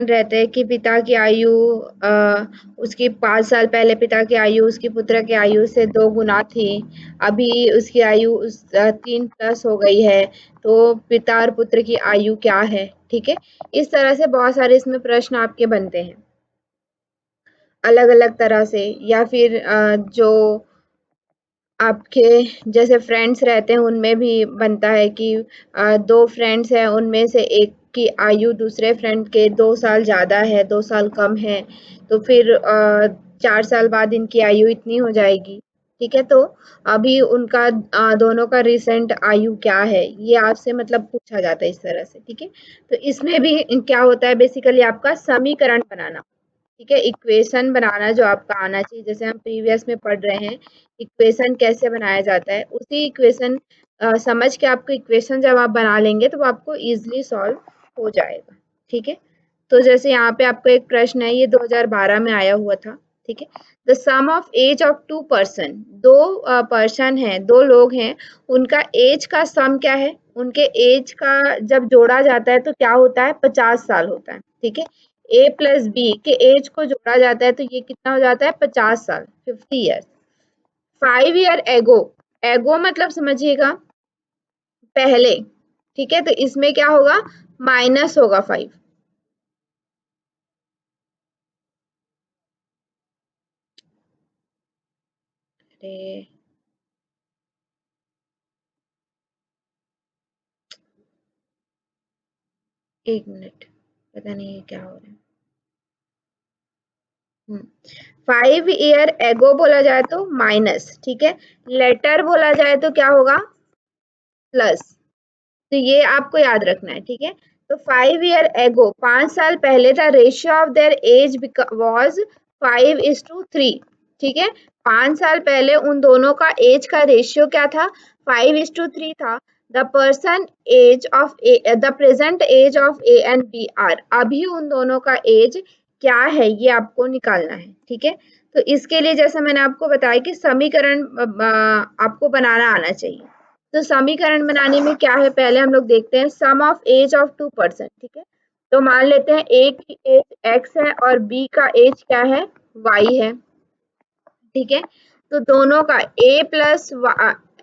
रहते हैं कि पिता की आयु उसकी 5 साल पहले पिता की आयु उसकी पुत्र की आयु से 2 गुना थी। अभी उसकी आयु 3+ हो गई है। तो पिता और पुत्र की आयु क्या है? ठीक है, इस तरह से बहुत सारे इसमें प्रश्न आपके बनते हैं अलग अलग तरह से। या फिर जो आपके जैसे फ्रेंड्स रहते हैं उनमें भी बनता है कि 2 फ्रेंड्स हैं, उनमें से एक की आयु दूसरे फ्रेंड के 2 साल ज़्यादा है, 2 साल कम है, तो फिर 4 साल बाद इनकी आयु इतनी हो जाएगी। ठीक है, तो अभी उनका दोनों का रिसेंट आयु क्या है, ये आपसे मतलब पूछा जाता है इस तरह से। ठीक है, तो इसमें भी क्या होता है, बेसिकली आपका समीकरण बनाना। ठीक है, इक्वेशन बनाना जो आपका आना चाहिए, जैसे हम प्रीवियस में पढ़ रहे हैं इक्वेशन कैसे बनाया जाता है, उसी इक्वेशन समझ के आपको इक्वेशन जब आप बना लेंगे तो वो आपको इजीली सॉल्व हो जाएगा। ठीक है, तो जैसे यहाँ पे आपको एक प्रश्न है, ये 2012 में आया हुआ था। ठीक है, the sum of age of 2 person, दो पर्सन है, 2 लोग हैं, उनका एज का सम क्या है, उनके एज का जब जोड़ा जाता है तो क्या होता है, 50 साल होता है। ठीक है, ए प्लस बी के एज को जोड़ा जाता है तो ये कितना हो जाता है, 50 साल, 50 ईयर्स। 5 ईयर एगो, एगो मतलब समझिएगा पहले। ठीक है, तो इसमें क्या होगा, माइनस होगा 5। अरे 1 मिनट, पता नहीं ये क्या हो रहा है। 5 ईयर एगो बोला जाए तो माइनस, ठीक है, लेटर बोला जाए तो क्या होगा, प्लस। तो ये आपको याद रखना है। ठीक है, तो 5 ईयर एगो, 5 साल पहले था, ratio of their age was 5:3। ठीक है, 5 साल पहले उन दोनों का एज का रेशियो क्या था, 5:3 था। The person age of A, the present age of A and B are, अभी उन दोनों का एज क्या है ये आपको निकालना है। ठीक है, तो इसके लिए जैसा मैंने आपको बताया कि समीकरण आपको बनाना आना चाहिए। तो समीकरण बनाने में क्या है, पहले हम लोग देखते हैं सम ऑफ एज ऑफ 2 पर्सन। ठीक है, तो मान लेते हैं ए की एज एक्स है और बी का एज क्या है, वाई है। ठीक है, तो दोनों का A plus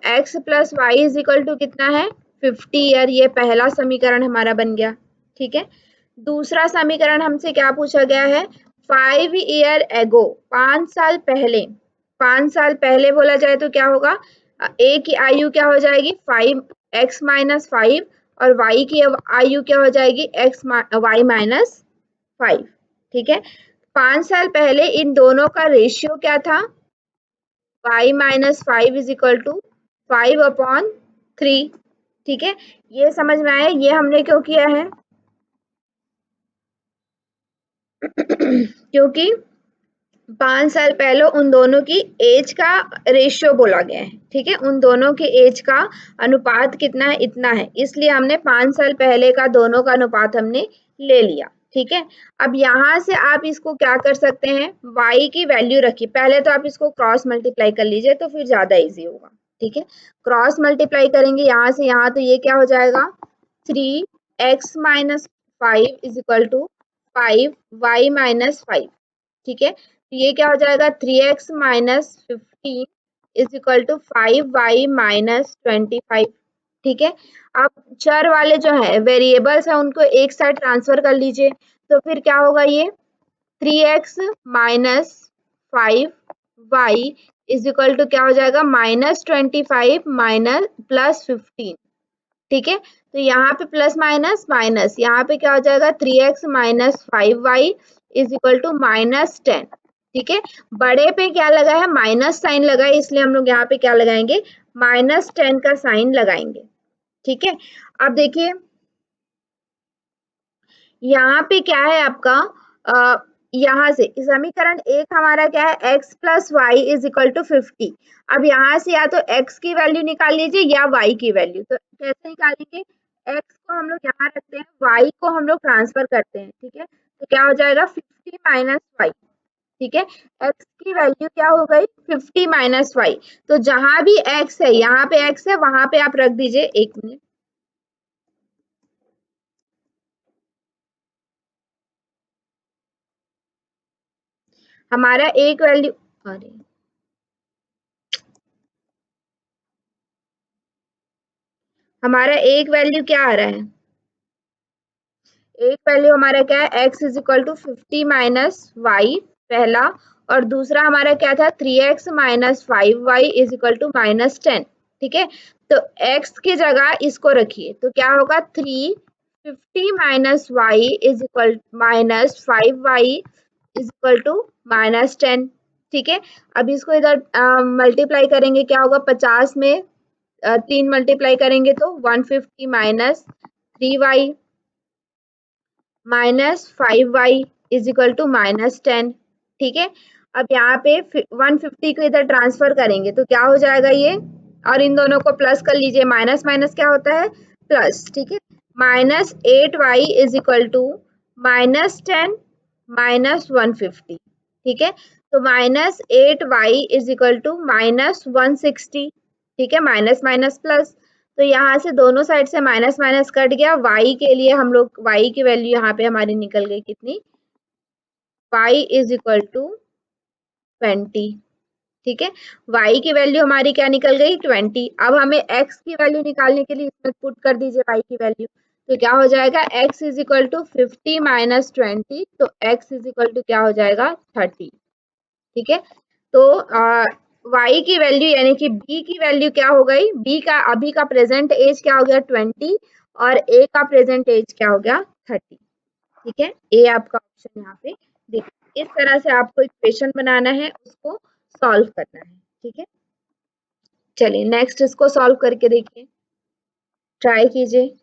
X plus Y is equal to कितना है, 50 ईयर। ये पहला समीकरण हमारा बन गया। ठीक है, दूसरा समीकरण हमसे क्या पूछा गया है, 5 ईयर एगो, 5 साल पहले। 5 साल पहले बोला जाए तो क्या होगा, ए की आयु क्या हो जाएगी, 5x-5, और वाई की आयु क्या हो जाएगी, y-5। ठीक है, 5 साल पहले इन दोनों का रेशियो क्या था, y-5 इज इक्वल टू 5/3। ठीक है, ये समझ में आया, ये हमने क्यों किया है क्योंकि 5 साल पहले उन दोनों की एज का रेशियो बोला गया है। ठीक है, उन दोनों की एज का अनुपात कितना है, इतना है, इसलिए हमने 5 साल पहले का दोनों का अनुपात हमने ले लिया। ठीक है, अब यहाँ से आप इसको क्या कर सकते हैं, y की वैल्यू रखिए, पहले तो आप इसको क्रॉस मल्टीप्लाई कर लीजिए तो फिर ज्यादा इजी होगा। ठीक है, क्रॉस मल्टीप्लाई करेंगे यहाँ से यहाँ, तो ये क्या हो जाएगा, 3x-5 is equal to 5y-5। ठीक है, तो ये क्या हो जाएगा, 3x-15 is equal to 5y-25। ठीक है, अब चर वाले जो है वेरिएबल्स है उनको एक साइड ट्रांसफर कर लीजिए, तो फिर क्या होगा, ये 3x-5y इज इक्वल टू क्या हो जाएगा, -25 माइनस +15। ठीक है, तो यहाँ पे प्लस माइनस माइनस, यहाँ पे क्या हो जाएगा, 3x-5y इज इक्वल टू -10। ठीक है, बड़े पे क्या लगा है, माइनस साइन लगा है, इसलिए हम लोग यहाँ पे क्या लगाएंगे, -10 का साइन लगाएंगे। ठीक है, अब देखिए यहाँ पे क्या है आपका, यहाँ से समीकरण एक हमारा क्या है, x plus Y is equal to 50। अब यहाँ से या तो x की वैल्यू निकाल लीजिए या y की वैल्यू, तो कैसे निकालेंगे, x को हम लोग यहाँ रखते हैं, y को हम लोग ट्रांसफर करते हैं। ठीक है, तो क्या हो जाएगा, 50 - y। ठीक है, x की वैल्यू क्या हो गई, 50 - y। तो जहां भी x है, यहाँ पे x है, वहां पे आप रख दीजिए, 1 मिनट। हमारा एक वैल्यू, अरे हमारा एक वैल्यू क्या आ रहा है, एक वैल्यू हमारा क्या है, x is equal to 50 minus y पहला, और दूसरा हमारा क्या था 3x minus 5y is equal to -10। ठीक है, तो x की जगह इसको रखिए तो क्या होगा 350 minus y is equal minus 5y is equal to -10। ठीक है, अब इसको इधर मल्टीप्लाई करेंगे, क्या होगा 50 में 3 मल्टीप्लाई करेंगे तो 150 minus 3y -5y is equal to -10। ठीक है, अब यहाँ पे 150 को इधर ट्रांसफर करेंगे तो क्या हो जाएगा ये, और इन दोनों को प्लस कर लीजिए, माइनस माइनस क्या होता है प्लस। ठीक है, -8y इज इक्वल टू -10 -150। ठीक है, तो -8y इज इक्वल टू -160। ठीक है, माइनस माइनस प्लस, तो यहाँ से दोनों साइड से माइनस माइनस कट गया, y के लिए हम लोग y की वैल्यू यहाँ पे हमारी निकल गई कितनी, y इज इक्वल टू 20। ठीक है, y की वैल्यू हमारी क्या निकल गई 20। अब हमें x की वैल्यू निकालने के लिए इसमें पुट कर दीजिए y की वैल्यू, तो क्या हो जाएगा x is equal to 50 minus 20, तो x इज इक्वल टू क्या हो जाएगा 30। ठीक है, तो y की वैल्यू यानी कि b की वैल्यू क्या हो गई, b का अभी का प्रेजेंट एज क्या हो गया 20, और a का प्रेजेंट एज क्या हो गया 30। ठीक है, ए आपका ऑप्शन यहाँ पे देखिए, इस तरह से आपको इक्वेशन बनाना है, उसको सॉल्व करना है। ठीक है, चलिए नेक्स्ट इसको सॉल्व करके देखिए, ट्राई कीजिए।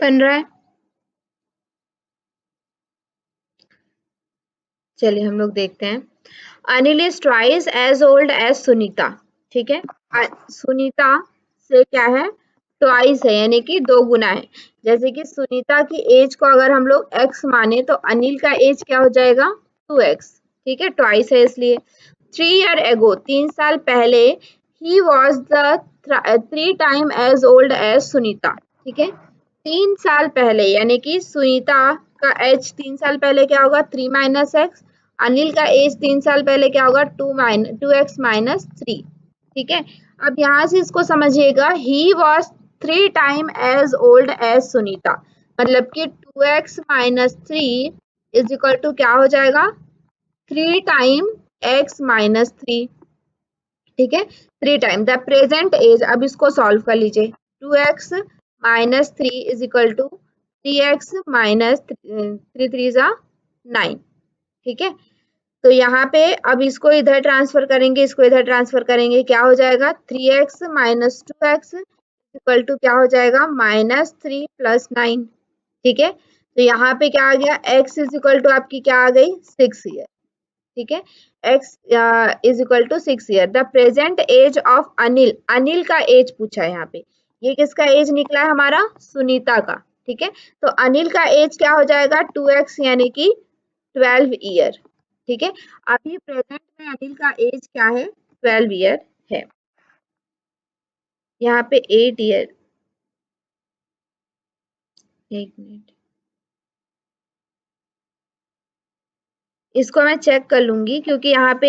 बन रहा है, चलिए हम लोग देखते हैं। Anil is twice as old as Sunita. ठीक है, सुनीता से क्या है ट्वाइस है, यानी कि दो गुना है। जैसे कि सुनीता की एज को अगर हम लोग x माने तो अनिल का एज क्या हो जाएगा 2x। ठीक है, ट्वाइस है इसलिए। 3 ईयर एगो 3 साल पहले he was the 3 time as old as Sunita. ठीक है, 3 साल पहले यानी कि सुनीता का एज 3 साल पहले क्या होगा 3 माइनस एक्स, अनिल का एज 3 साल पहले क्या होगा 2x-3। ठीक है, अब यहाँ से इसको समझिएगा, he was 3 time as old as Sunita, मतलब कि 2x-3 इज इक्वल टू क्या हो जाएगा 3 टाइम x-3। ठीक है, 3 टाइम द प्रेजेंट एज, अब इसको सॉल्व कर लीजिए, 2x-3 is equal to 3x-3 3 जा 9। ठीक है, तो यहाँ पे अब इसको इधर ट्रांसफर करेंगे, इसको इधर ट्रांसफर करेंगे, क्या हो जाएगा 3x-2x इक्वल टू क्या हो जाएगा -3 + 9। ठीक है, तो यहाँ पे क्या आ गया x इज इक्वल टू आपकी क्या आ गई 6 ईयर। ठीक है, x is equal to 6 year. The present age of Anil, Anil का एज पूछा है यहाँ पे, ये किसका एज निकला है हमारा सुनीता का। ठीक है, तो अनिल का एज क्या हो जाएगा 2x यानी कि 12 ईयर। ठीक है, अभी प्रेजेंट में अनिल का एज क्या है 12 ईयर है। यहाँ पे 8 ईयर, एक मिनट, इसको मैं चेक कर लूंगी क्योंकि यहाँ पे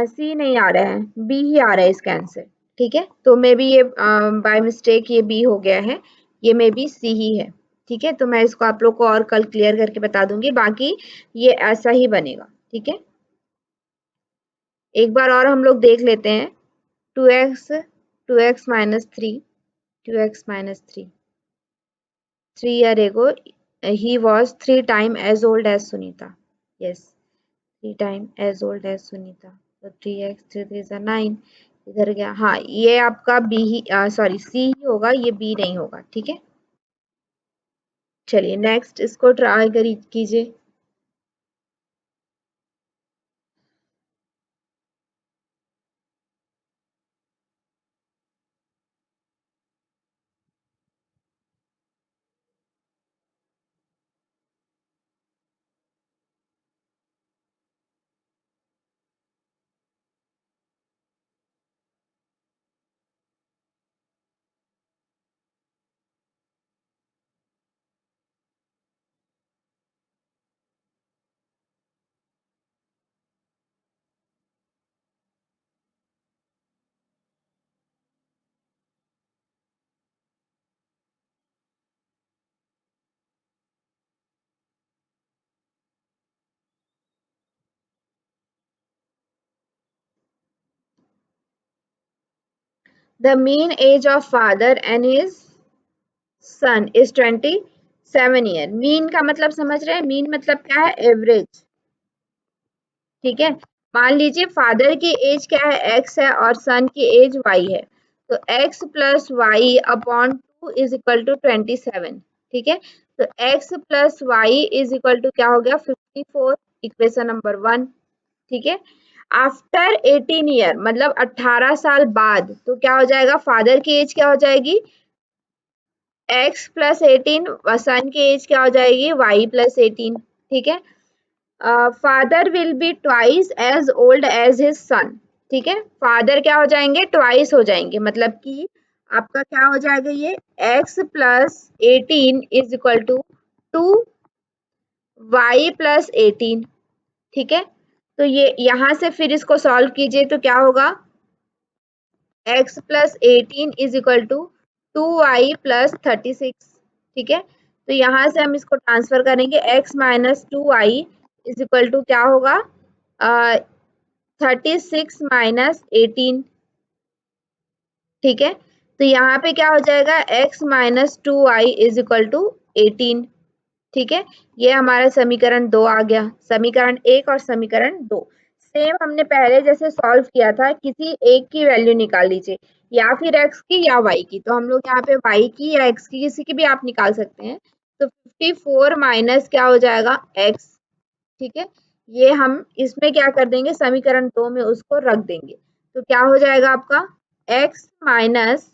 सी नहीं आ रहा है, बी ही आ रहा है इसका आंसर। ठीक है, तो मे बी ये बाय मिस्टेक ये बी हो गया है, ये मे बी सी ही है। ठीक है, तो मैं इसको आप लोग को और कल क्लियर करके बता दूंगी, बाकी ये ऐसा ही बनेगा। ठीक है, एक बार और हम लोग देख लेते हैं। 2x minus three, 3 year ago he was 3 times as old as Sunita. Yes, 3 times as old as Sunita. So 3x 3 is a 9, इधर गया। हाँ, ये आपका बी ही, सॉरी सी ही होगा, ये बी नहीं होगा। ठीक है, चलिए नेक्स्ट इसको ट्राई कीजिए। The mean age of father and his son is 27 year। Mean का मतलब समझ रहे हैं, मीन मतलब क्या है, एवरेज। ठीक है, मान लीजिए फादर की एज क्या है, एक्स है, और सन की एज वाई है, तो x plus y upon 2 is equal to 27। ठीक है, तो x plus Y is equal to क्या हो गया, 54, इक्वेशन नंबर 1। ठीक है, आफ्टर 18 ईयर मतलब 18 साल बाद, तो क्या हो जाएगा, फादर की एज क्या हो जाएगी, एक्स प्लस 18, सन की एज क्या हो जाएगी, वाई प्लस 18। ठीक है, father will be twice as old as his son. ठीक है, फादर क्या हो जाएंगे, ट्वाइस हो जाएंगे, मतलब कि आपका क्या हो जाएगा, ये x plus 18 is equal to 2y plus 18। ठीक है, तो ये यहां से फिर इसको सॉल्व कीजिए तो क्या होगा, x plus 18 is equal to 2y plus 36। ठीक है, तो यहां से हम इसको ट्रांसफर करेंगे, x minus 2y is equal to क्या होगा, 36 माइनस 18। ठीक है, तो यहाँ पे क्या हो जाएगा, x minus 2y is equal to 18। ठीक है, ये हमारा समीकरण 2 आ गया, समीकरण 1 और समीकरण 2 सेम हमने पहले जैसे सॉल्व किया था, किसी एक की वैल्यू निकाल लीजिए, या फिर x की या y की, तो हम लोग यहाँ पे y की या x की किसी की भी आप निकाल सकते हैं। तो 54 माइनस क्या हो जाएगा, x। ठीक है, ये हम इसमें क्या कर देंगे, समीकरण 2 में उसको रख देंगे, तो क्या हो जाएगा आपका, x माइनस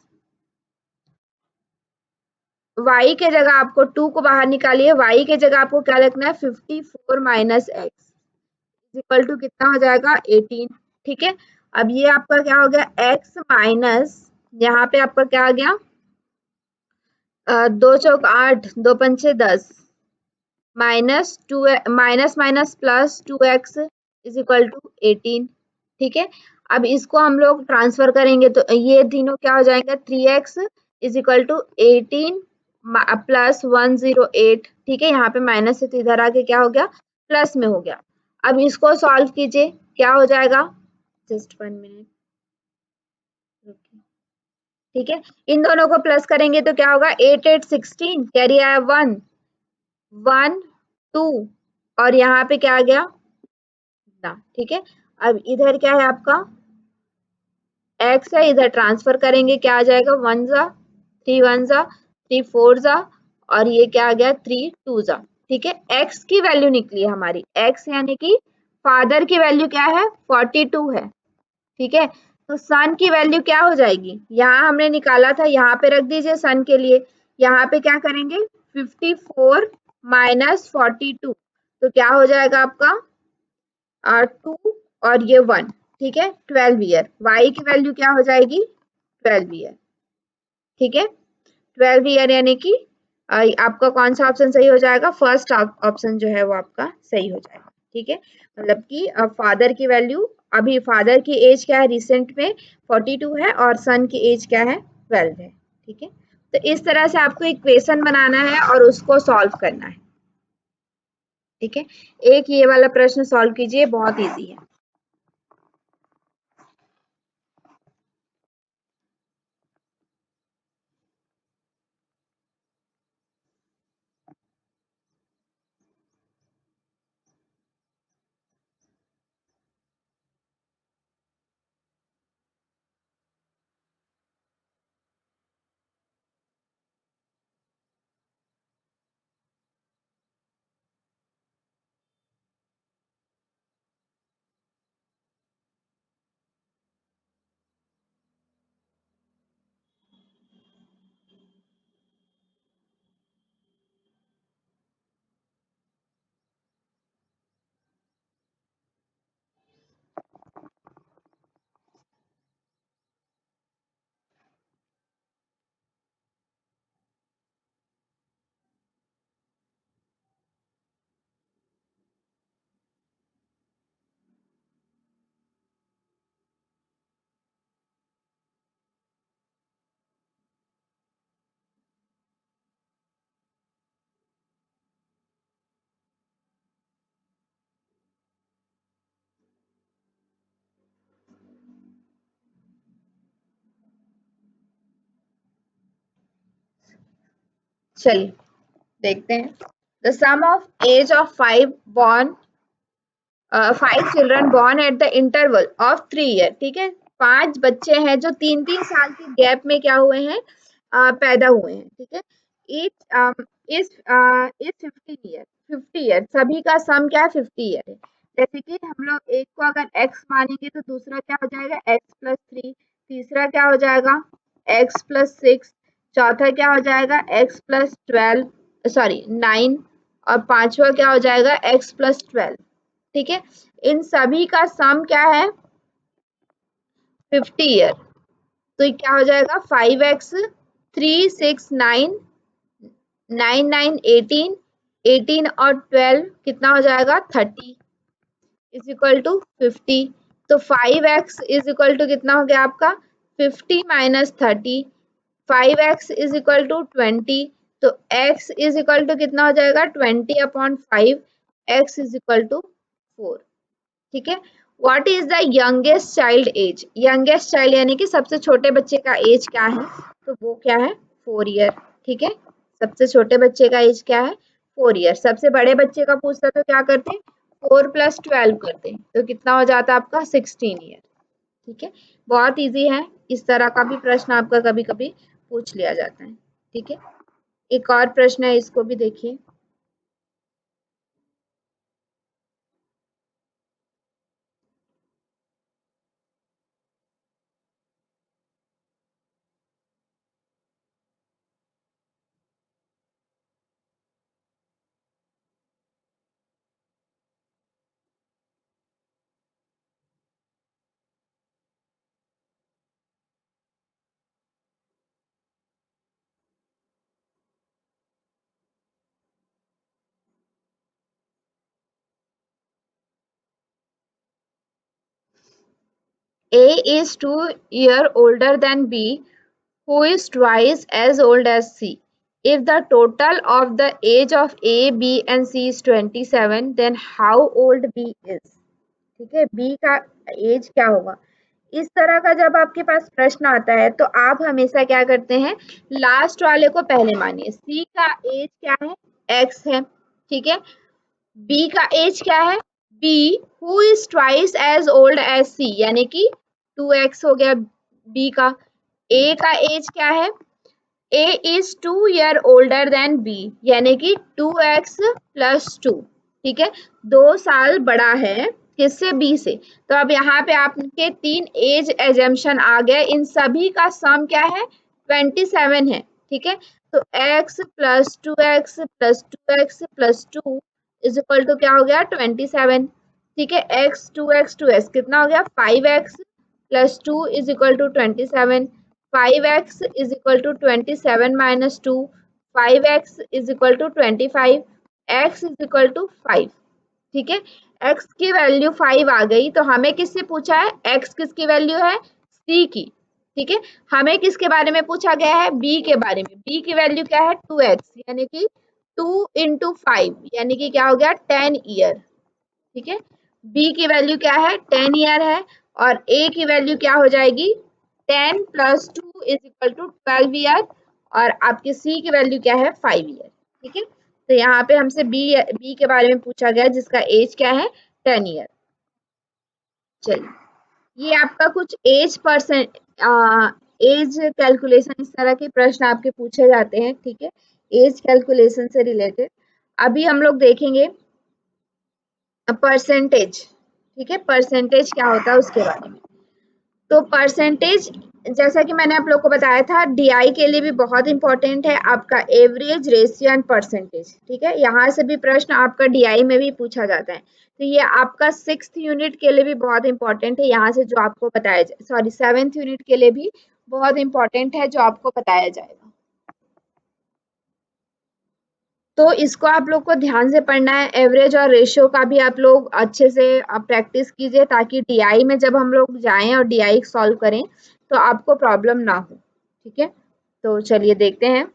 y के जगह आपको 2 को बाहर निकालिए, y के जगह आपको क्या लिखना है, 54 माइनस एक्स इक्वल टू कितना हो जाएगा, 18। ठीक है, अब ये आपका क्या हो गया, x माइनस, यहाँ पे आपका क्या आ गया, 2 चौक 8, 2 पंचे 10, minus 2, minus minus plus 2x is equal to 18। ठीक है, अब इसको हम लोग ट्रांसफर करेंगे तो ये तीनों क्या हो जाएंगे, 3x is equal to 18 plus 108। ठीक है, यहाँ पे माइनस है तो इधर आके क्या हो गया, प्लस में हो गया। अब इसको सॉल्व कीजिए, क्या हो जाएगा, जस्ट 1 मिनट। ठीक है, इन दोनों को प्लस करेंगे तो क्या होगा, 8 8 16, कैरी आया 1 1 2, और यहाँ पे क्या आ गया ना। ठीक है, अब इधर क्या है आपका, x है, इधर ट्रांसफर करेंगे, क्या आ जाएगा, 1 जा 3 1 जा 3 4 जा, और ये क्या आ गया, 3 2 जा। ठीक है, x की वैल्यू निकली है हमारी, x यानी कि फादर की वैल्यू क्या है, 42 है। ठीक है, तो सन की वैल्यू क्या हो जाएगी, यहाँ हमने निकाला था, यहाँ पे रख दीजिए सन के लिए, यहाँ पे क्या करेंगे, 54 माइनस 42, तो क्या हो जाएगा आपका, 2 और ये 1, ठीक है, 12 ईयर। y की वैल्यू क्या हो जाएगी, 12 ईयर, ठीक है। 12 ईयर यानी कि आपका कौन सा ऑप्शन सही हो जाएगा, फर्स्ट ऑप्शन जो है वो आपका सही हो जाएगा, ठीक है। मतलब कि फादर की वैल्यू, अभी फादर की एज क्या है रिसेंट में 42 है और सन की एज क्या है 12 है, ठीक है। तो इस तरह से आपको इक्वेशन बनाना है और उसको सॉल्व करना है, ठीक है। एक ये वाला प्रश्न सॉल्व कीजिए, बहुत इजी है। चलिए देखते हैं। The sum of age of 5 children born at the interval of 3 year, ठीक है। 5 बच्चे हैं जो 3-3 साल के गैप में क्या हुए हैं, पैदा हुए हैं, ठीक है। ईच इज 50 ईयर, सभी का सम क्या है 50 ईयर है। जैसे कि हम लोग एक को अगर x मानेंगे तो दूसरा क्या हो जाएगा x+3, तीसरा क्या हो जाएगा x+6, चौथा क्या हो जाएगा x+12, सॉरी 9, और पांचवा क्या हो जाएगा x+12, ठीक है। इन सभी का सम क्या है 50 ईयर। तो ये क्या हो जाएगा 5x, 3, 6, 9, 9, 9, 18, 18 और 12 कितना हो जाएगा 30 इज इक्वल टू 50। तो 5x इज इक्वल टू कितना हो गया आपका 50 minus 30, 5x is equal to 20। तो x इज इक्वल टू कितना हो जाएगा 20/5, x इज इक्वल टू 4, ठीक है। What is the youngest child age, youngest child यानी कि सबसे छोटे बच्चे का एज क्या है, तो वो क्या है 4 ईयर, ठीक है। सबसे छोटे बच्चे का एज क्या है 4 ईयर। सबसे बड़े बच्चे का पूछता तो क्या करते 4+12 करते, तो कितना हो जाता आपका 16 ईयर, ठीक है। बहुत इजी है, इस तरह का भी प्रश्न आपका कभी कभी पूछ लिया जाता है, ठीक है। एक और प्रश्न है, इसको भी देखिए। A is 2 years older than B, who is twice as old as C. If the total of the age of A, B and C is 27, then how old B is? ठीक है, B का age क्या होगा। इस तरह का जब आपके पास प्रश्न आता है तो आप हमेशा क्या करते हैं, लास्ट वाले को पहले मानिए। C का एज क्या है X है, ठीक है। बी का एज क्या है B, who is twice as old as C, यानी कि 2x हो गया बी का। ए का एज क्या है, A is 2 year older than B, यानी कि 2x+2, ठीक है। 2 साल बड़ा है किससे बी से। तो अब यहाँ पे आपके 3 एज एजम्पशन आ गए, इन सभी का सम क्या है 27 है, ठीक है। तो x+2x+2x+2 इज इक्वल टू क्या हो गया 27, ठीक है। x कितना हो गया 5x plus 2 is equal to 27, 5x is equal to 27 minus 2, 5x is equal to 25, x is equal to 5। ठीक है, x की वैल्यू 5 आ गई, तो हमें किससे पूछा है, x किसकी वैल्यू है, c की। ठीक है, हमें किसके बारे में पूछा गया है, b के बारे में। b की वैल्यू क्या है 2x, यानी कि 2 इंटू 5, यानी कि क्या हो गया 10 ईयर। ठीक है, b की वैल्यू क्या है 10 ईयर है, और a की वैल्यू क्या हो जाएगी 10 plus 2 is equal to 12 year, और आपके c की वैल्यू क्या है 5 ईयर। ठीक है, तो यहाँ पे हमसे बी के बारे में पूछा गया जिसका एज क्या है 10 ईयर। चलिए, ये आपका कुछ एज परसेंट एज कैलकुलेशन इस तरह के प्रश्न आपके पूछे जाते हैं। ठीक है, एज कैलकुलेशन से रिलेटेड अभी हम लोग देखेंगे परसेंटेज। ठीक है, परसेंटेज क्या होता है उसके बारे में। तो परसेंटेज, जैसा कि मैंने आप लोग को बताया था, डीआई के लिए भी बहुत इंपॉर्टेंट है आपका एवरेज, रेशियो एंड परसेंटेज। ठीक है, यहाँ से भी प्रश्न आपका डीआई में भी पूछा जाता है, तो ये आपका 6th यूनिट के लिए भी बहुत इंपॉर्टेंट है। यहाँ से जो आपको बताया जाए, सॉरी 7th यूनिट के लिए भी बहुत इंपॉर्टेंट है जो आपको बताया जाएगा। तो इसको आप लोग को ध्यान से पढ़ना है। एवरेज और रेशियो का भी आप लोग अच्छे से प्रैक्टिस कीजिए, ताकि डीआई में जब हम लोग जाएं और डीआई सॉल्व करें तो आपको प्रॉब्लम ना हो। ठीक है, तो चलिए देखते हैं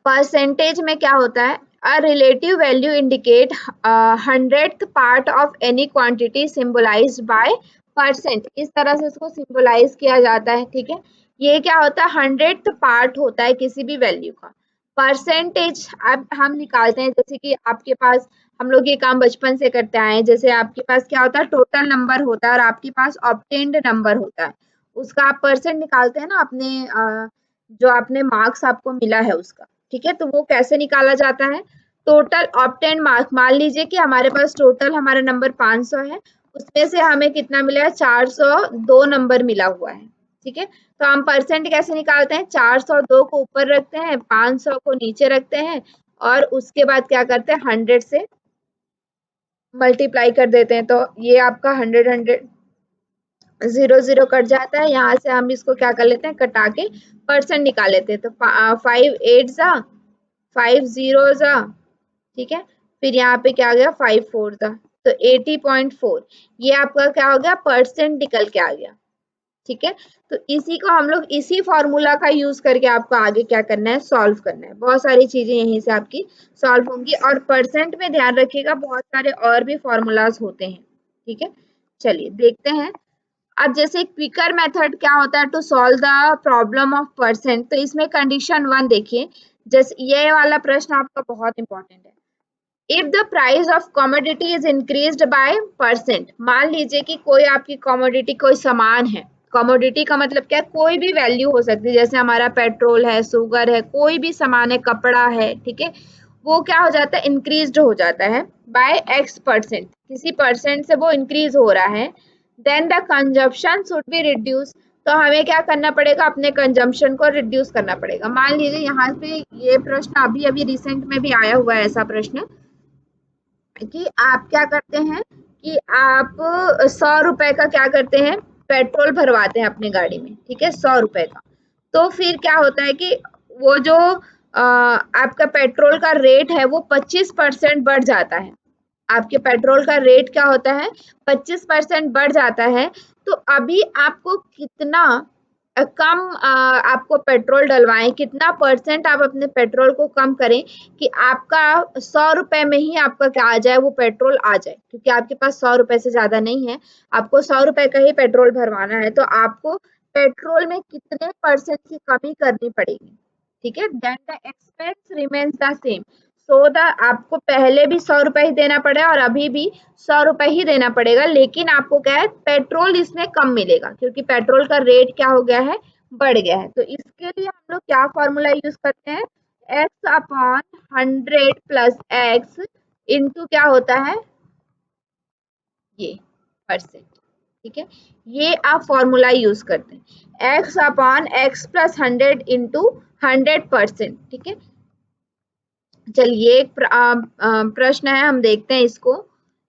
परसेंटेज में क्या होता है। A relative value indicate 100th part of any quantity symbolised by percent, इस तरह से इसको सिंबलाइज किया जाता है। ठीक है, ये क्या होता है 100th पार्ट होता है किसी भी वैल्यू का। परसेंटेज अब हम निकालते हैं, जैसे कि आपके पास, हम लोग ये काम बचपन से करते आए हैं, जैसे आपके पास क्या होता है टोटल नंबर होता है और आपके पास ऑब्टेन्ड नंबर होता है, उसका आप परसेंट निकालते हैं ना अपने जो आपने मार्क्स आपको मिला है उसका। ठीक है, तो वो कैसे निकाला जाता है, टोटल ऑब्टेन मार्क, मान लीजिए कि हमारे पास टोटल हमारा नंबर 500 है, उसमें से हमें कितना मिला है 402 नंबर मिला हुआ है। ठीक है, तो हम परसेंट कैसे निकालते हैं, 402 को ऊपर रखते हैं, 500 को नीचे रखते हैं, और उसके बाद क्या करते हैं 100 से मल्टीप्लाई कर देते हैं, तो ये आपका 100 0 0 कट जाता है। यहाँ से हम इसको क्या कर लेते हैं, कटा के परसेंट निकाल लेते हैं, तो 5 8 जा, 5 0 जा, ठीक है, फिर यहाँ पे क्या आ गया 5 4 जा, तो 80.4, ये आपका क्या हो गया परसेंट निकल के आ गया। ठीक है, तो इसी को हम लोग इसी फॉर्मूला का यूज करके आपको आगे क्या करना है, सॉल्व करना है। बहुत सारी चीजें यहीं से आपकी सॉल्व होंगी, और परसेंट में ध्यान रखिएगा बहुत सारे और भी फॉर्मूलाज होते हैं। ठीक है, चलिए देखते हैं। अब जैसे क्विकर मेथड क्या होता है to solve the problem of percent, तो इसमें कंडीशन 1 देखिए, जैसे ये वाला प्रश्न आपका बहुत इंपॉर्टेंट है। If the price of commodity is increased by percent, मान लीजिए कि कोई आपकी कमोडिटी, कोई सामान है, कमोडिटी का मतलब क्या है, कोई भी वैल्यू हो सकती है, जैसे हमारा पेट्रोल है, शुगर है, कोई भी सामान है, कपड़ा है, ठीक है, वो क्या हो जाता है इंक्रीज्ड हो जाता है बाय एक्स परसेंट, किसी परसेंट से वो इंक्रीज हो रहा है, then the consumption should be reduce, तो हमें क्या करना पड़ेगा, अपने कंजम्पशन को रिड्यूस करना पड़ेगा। मान लीजिए यहाँ पे ये प्रश्न अभी अभी रिसेंट में भी आया हुआ है ऐसा प्रश्न, कि आप क्या करते हैं कि आप 100 रुपए का क्या करते हैं, पेट्रोल भरवाते हैं अपनी गाड़ी में। ठीक है, 100 रुपए का, तो फिर क्या होता है कि वो जो आपका पेट्रोल का रेट है वो 25% बढ़ जाता है। आपके पेट्रोल का रेट क्या होता है 25% बढ़ जाता है, तो अभी आपको कितना कम आपको पेट्रोल डलवाएं, कितना परसेंट आप अपने पेट्रोल को कम करें कि आपका 100 रुपए में ही आपका क्या आ जाए, वो पेट्रोल आ जाए, क्योंकि आपके पास 100 रुपए से ज्यादा नहीं है, आपको 100 रुपए का ही पेट्रोल भरवाना है, तो आपको पेट्रोल में कितने परसेंट की कमी करनी पड़ेगी। ठीक है, then the expense remains the same, so the आपको पहले भी 100 रुपए ही देना पड़ेगा और अभी भी 100 रुपए ही देना पड़ेगा, लेकिन आपको क्या है पेट्रोल इसमें कम मिलेगा, क्योंकि पेट्रोल का रेट क्या हो गया है, बढ़ गया है। तो इसके लिए हम लोग क्या फॉर्मूला यूज करते हैं, x upon 100 plus x into क्या होता है ये परसेंट। ठीक है, ये आप फॉर्मूला यूज करते हैं, x upon x plus 100 into 100%। ठीक है, चलिए एक प्रश्न है, हम देखते हैं इसको।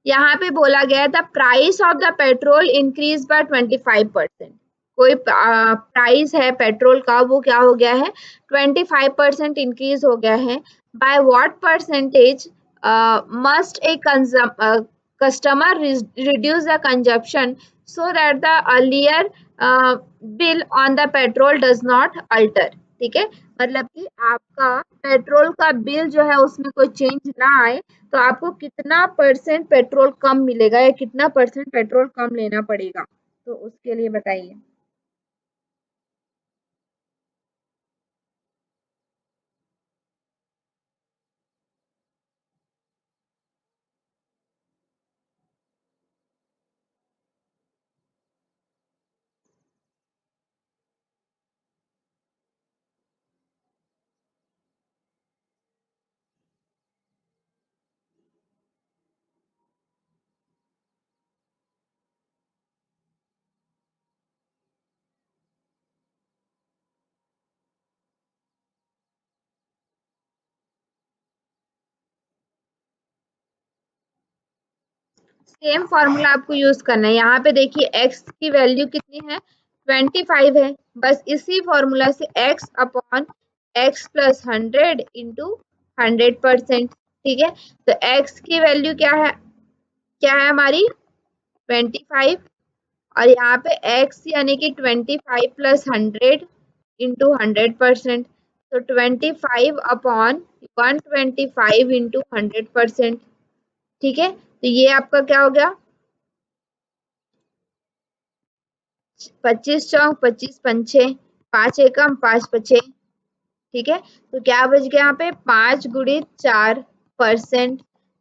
यहाँ पे बोला गया था price of the petrol increase by 25%। कोई प्राइस है पेट्रोल का, वो क्या हो गया है, 25% इंक्रीज हो गया है। By what percentage must a customer reduce the consumption so that the earlier bill on the petrol does not alter. ठीक है, मतलब कि आपका पेट्रोल का बिल जो है उसमें कोई चेंज ना आए, तो आपको कितना परसेंट पेट्रोल कम मिलेगा या कितना परसेंट पेट्रोल कम लेना पड़ेगा, तो उसके लिए बताइए। सेम फॉर्मूला आपको यूज करना है। यहाँ पे देखिए x की वैल्यू कितनी है, 25 है। बस इसी फॉर्मूला से x upon x plus 100 into 100%। ठीक है, तो x की वैल्यू क्या है हमारी 25, और यहाँ पे x यानी कि 25 प्लस 100 इंटू 100%। तो 25 अपॉन 125 इंटू 100%। ठीक है, तो ये आपका क्या हो गया, 25 चौक 25 पंचे, 5 एकम 5 पचे। ठीक है, तो क्या बच गया यहाँ पे 5 × 4%,